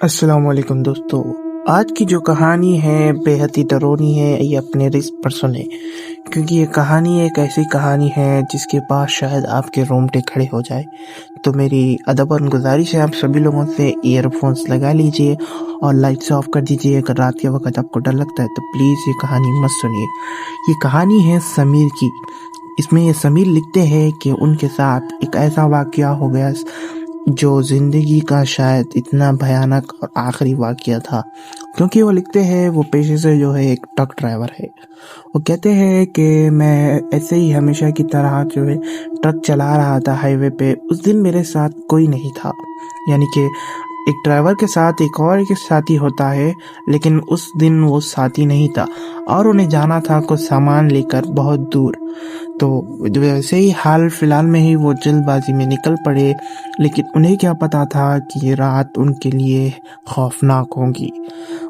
السلام علیکم دوستو، آج کی جو کہانی ہے بے حد ہی ڈرونی ہے۔ یہ اپنے رزق پر سنیں، کیونکہ یہ کہانی ایک ایسی کہانی ہے جس کے پاس شاید آپ کے رونگٹے کھڑے ہو جائے۔ تو میری ادباً گزارش ہے آپ سبھی لوگوں سے، ایئر فونس لگا لیجئے اور لائٹس آف کر دیجئے۔ اگر رات کے وقت آپ کو ڈر لگتا ہے تو پلیز یہ کہانی مت سنیے۔ یہ کہانی ہے سمیر کی۔ اس میں یہ سمیر لکھتے ہیں کہ ان کے ساتھ ایک ایسا واقعہ ہو گیا جو زندگی کا شاید اتنا بھیانک اور آخری واقعہ تھا، کیونکہ وہ لکھتے ہیں وہ پیشے سے جو ہے ایک ٹرک ڈرائیور ہے۔ وہ کہتے ہیں کہ میں ایسے ہی ہمیشہ کی طرح جو ہے ٹرک چلا رہا تھا ہائی وے پہ۔ اس دن میرے ساتھ کوئی نہیں تھا، یعنی کہ ایک ڈرائیور کے ساتھ ایک اور ایک ساتھی ہوتا ہے، لیکن اس دن وہ ساتھی نہیں تھا اور انہیں جانا تھا کچھ سامان لے کر بہت دور۔ تو ویسے ہی حال فی الحال میں ہی وہ جلد بازی میں نکل پڑے، لیکن انہیں کیا پتا تھا کہ یہ رات ان کے لیے خوفناک ہوگی۔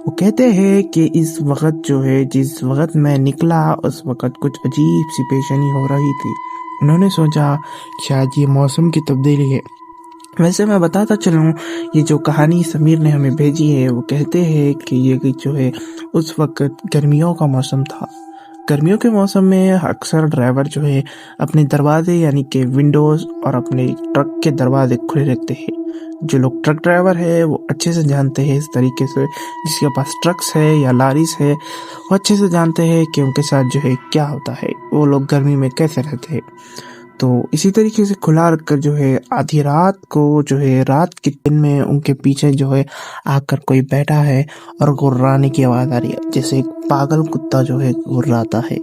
وہ کہتے ہیں کہ اس وقت جو ہے جس وقت میں نکلا اس وقت کچھ عجیب سی پیشانی ہو رہی تھی۔ انہوں نے سوچا شاید یہ موسم کی تبدیلی ہے۔ ویسے میں بتاتا چلوں، یہ جو کہانی سمیر نے ہمیں بھیجی ہے، وہ کہتے ہیں کہ یہ جو ہے اس وقت گرمیوں کا موسم تھا۔ گرمیوں کے موسم میں اکثر ڈرائیور جو ہے اپنے دروازے یعنی کہ ونڈوز اور اپنے ٹرک کے دروازے کھلے رکھتے ہیں۔ جو لوگ ٹرک ڈرائیور ہے وہ اچھے سے جانتے ہیں، اس طریقے سے جس کے پاس ٹرکس ہے یا لاریز ہے وہ اچھے سے جانتے ہیں کہ ان کے ساتھ جو ہے کیا ہوتا ہے، وہ لوگ گرمی میں کیسے رہتے ہیں۔ تو اسی طریقے سے کھلا رکھ کر جو ہے آدھی رات کو جو ہے رات کے دن میں ان کے پیچھے جو ہے آ کر کوئی بیٹھا ہے اور گھرانے کی آواز آ رہی ہے، جیسے ایک پاگل کتا جو ہے گھراتا ہے۔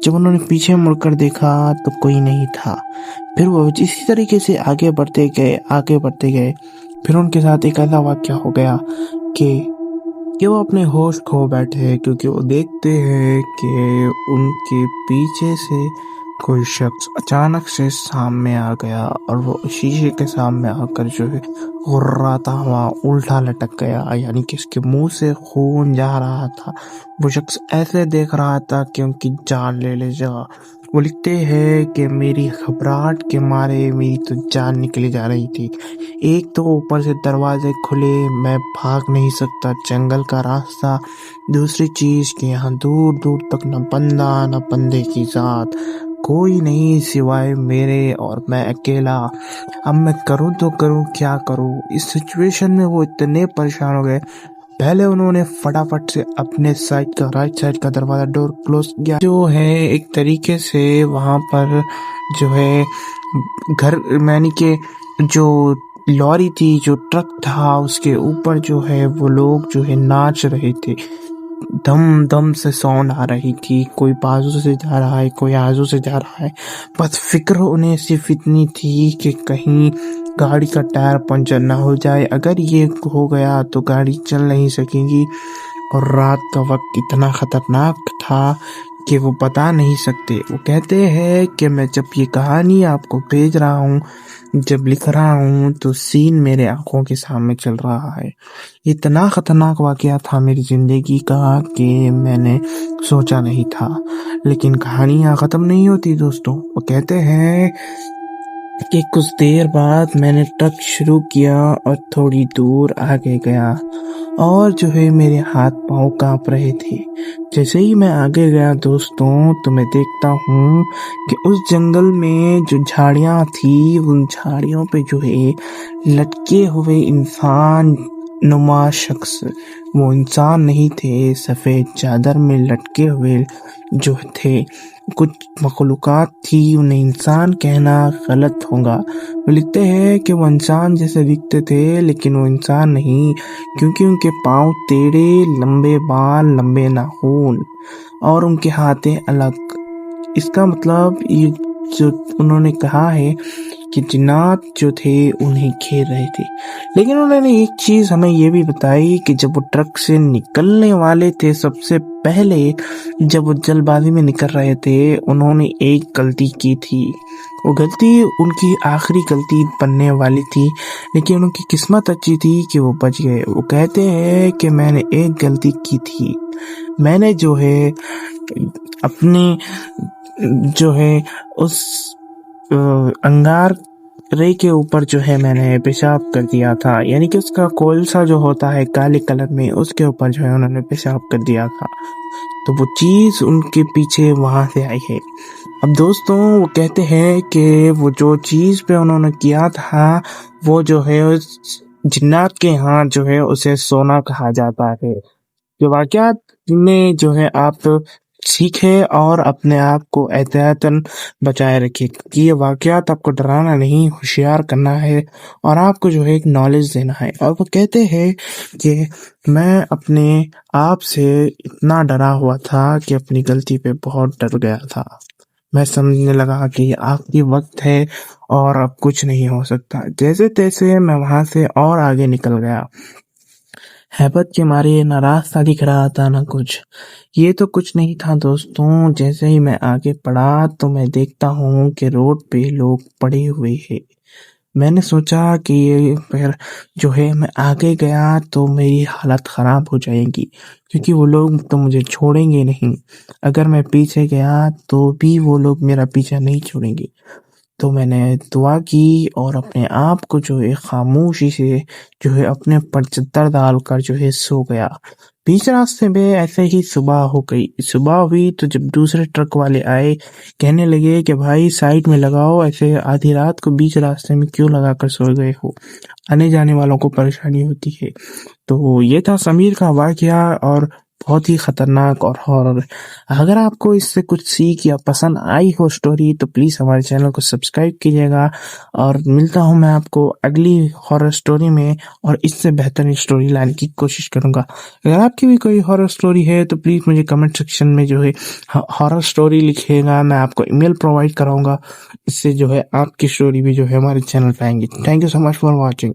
جب انہوں نے پیچھے مڑ کر دیکھا تو کوئی نہیں تھا۔ پھر وہ اسی طریقے سے آگے بڑھتے گئے۔ پھر ان کے ساتھ ایک ایسا واقعہ ہو گیا کہ وہ اپنے ہوش کھو بیٹھے، کیونکہ وہ دیکھتے ہیں کہ ان کے پیچھے سے کوئی شخص اچانک سے سامنے آ گیا اور وہ شیشے کے سامنے آ کر جو ہے غراتا ہوا الٹا لٹک گیا، یعنی کہ اس کے منہ سے خون جا رہا تھا۔ وہ شخص ایسے دیکھ رہا تھا کہ ان کی جان لے جا۔ وہ لکھتے ہیں کہ میری گھبراہٹ کے مارے میری تو جان نکلی جا رہی تھی۔ ایک تو اوپر سے دروازے کھلے، میں بھاگ نہیں سکتا، جنگل کا راستہ، دوسری چیز کہ یہاں دور دور تک نہ بندہ نہ بندے کی ذات، کوئی نہیں سوائے میرے اور میں اکیلا۔ اب میں کروں تو کروں کیا کروں؟ اس سچویشن میں وہ اتنے پریشان ہو گئے۔ پہلے انہوں نے فٹافٹ سے اپنے رائٹ سائڈ کا دروازہ ڈور کلوز کیا، جو ہے ایک طریقے سے وہاں پر جو ہے گھر یعنی کہ جو لوری تھی، جو ٹرک تھا، اس کے اوپر جو ہے وہ لوگ جو ہے ناچ رہے تھے۔ دم دم سے ساؤنڈ آ رہی تھی، کوئی بازو سے جا رہا ہے، کوئی آزو سے جا رہا ہے۔ بس فکر انہیں صرف اتنی تھی کہ کہیں گاڑی کا ٹائر پنچر نہ ہو جائے۔ اگر یہ ہو گیا تو گاڑی چل نہیں سکے گی، اور رات کا وقت اتنا خطرناک تھا کہ وہ بتا نہیں سکتے۔ وہ کہتے ہیں کہ میں جب یہ کہانی آپ کو بھیج رہا ہوں، جب لکھ رہا ہوں، تو سین میرے آنکھوں کے سامنے چل رہا ہے۔ اتنا خطرناک واقعہ تھا میری زندگی کا کہ میں نے سوچا نہیں تھا۔ لیکن کہانیاں ختم نہیں ہوتی دوستوں۔ وہ کہتے ہیں کہ کچھ دیر بعد میں نے ٹرک شروع کیا اور تھوڑی دور آگے گیا، اور جو ہے میرے ہاتھ پاؤں کانپ رہے تھے۔ جیسے ہی میں آگے گیا دوستوں، تو میں دیکھتا ہوں کہ اس جنگل میں جو جھاڑیاں تھی، ان جھاڑیوں پہ جو ہے لٹکے ہوئے انسان نما شخص، وہ انسان نہیں تھے، سفید چادر میں لٹکے ہوئے جو تھے کچھ مخلوقات تھی۔ انہیں انسان کہنا غلط ہوگا۔ وہ لکھتے ہیں کہ وہ انسان جیسے دکھتے تھے، لیکن وہ انسان نہیں، کیونکہ ان کے پاؤں ٹیڑھے، لمبے بال، لمبے ناخن، اور ان کے ہاتھیں الگ۔ اس کا مطلب یہ جو انہوں نے کہا ہے کہ جنات جو تھے انہیں گھیر رہے تھے۔ لیکن انہوں نے ایک چیز ہمیں یہ بھی بتائی کہ جب وہ ٹرک سے نکلنے والے تھے، سب سے پہلے جب وہ جلد بازی میں نکل رہے تھے، انہوں نے ایک غلطی کی تھی۔ وہ غلطی ان کی آخری غلطی بننے والی تھی، لیکن ان کی قسمت اچھی تھی کہ وہ بچ گئے۔ وہ کہتے ہیں کہ میں نے ایک غلطی کی تھی، میں نے جو ہے اپنے جو ہے اس انگار رے کے اوپر جو ہے میں نے پیشاب کر دیا تھا، یعنی کہ اس کا کولسا جو ہوتا ہے کالے کلر میں، اس کے اوپر جو ہے انہوں نے پیشاب کر دیا تھا، تو وہ چیز ان کے پیچھے وہاں سے آئی ہے۔ اب دوستوں وہ کہتے ہیں کہ وہ جو چیز پہ انہوں نے کیا تھا وہ جو ہے جنات کے ہاں جو ہے اسے سونا کہا جاتا ہے۔ جو واقعات میں جو ہے آپ سیکھے اور اپنے آپ کو احتیاطاً بچائے رکھے، کیونکہ یہ واقعات آپ کو ڈرانا نہیں، ہوشیار کرنا ہے اور آپ کو جو ہے ایک نالج دینا ہے۔ اور وہ کہتے ہیں کہ میں اپنے آپ سے اتنا ڈرا ہوا تھا کہ اپنی غلطی پہ بہت ڈر گیا تھا، میں سمجھنے لگا کہ یہ آخری وقت ہے اور اب کچھ نہیں ہو سکتا۔ جیسے تیسے میں وہاں سے اور آگے نکل گیا، ہیبت کے مارے نہ راستہ دکھ رہا تھا نہ کچھ۔ یہ تو کچھ نہیں تھا دوستوں، جیسے ہی میں آگے پڑھا تو میں دیکھتا ہوں کہ روڈ پہ لوگ پڑے ہوئے ہیں۔ میں نے سوچا کہ یہ پھر جو ہے میں آگے گیا تو میری حالت خراب ہو جائے گی، کیونکہ وہ لوگ تو مجھے چھوڑیں گے نہیں، اگر میں پیچھے گیا تو بھی وہ لوگ میرا پیچھا نہیں چھوڑیں گے۔ تو میں نے دعا کی اور اپنے آپ کو جو ہے خاموشی سے جو ہے اپنے پر چادر ڈال کر جو ہے سو گیا۔ بیچ راستے میں ایسے ہی صبح ہو گئی۔ صبح ہوئی تو جب دوسرے ٹرک والے آئے، کہنے لگے کہ بھائی سائڈ میں لگاؤ، ایسے آدھی رات کو بیچ راستے میں کیوں لگا کر سو گئے ہو، آنے جانے والوں کو پریشانی ہوتی ہے۔ تو یہ تھا سمیر کا واقعہ، اور بہت ہی خطرناک اور ہارر۔ اگر آپ کو اس سے کچھ سیکھ یا پسند آئی ہو سٹوری تو پلیز ہمارے چینل کو سبسکرائب کیجیے گا، اور ملتا ہوں میں آپ کو اگلی ہارر سٹوری میں، اور اس سے بہترین سٹوری لانے کی کوشش کروں گا۔ اگر آپ کی بھی کوئی ہارر سٹوری ہے تو پلیز مجھے کمنٹ سیکشن میں جو ہے ہارر سٹوری لکھیے گا، میں آپ کو ای میل پرووائڈ کراؤں گا، اس سے جو ہے آپ کی سٹوری بھی جو ہے ہمارے چینل پہ آئیں گی۔ Thank you so much for watching.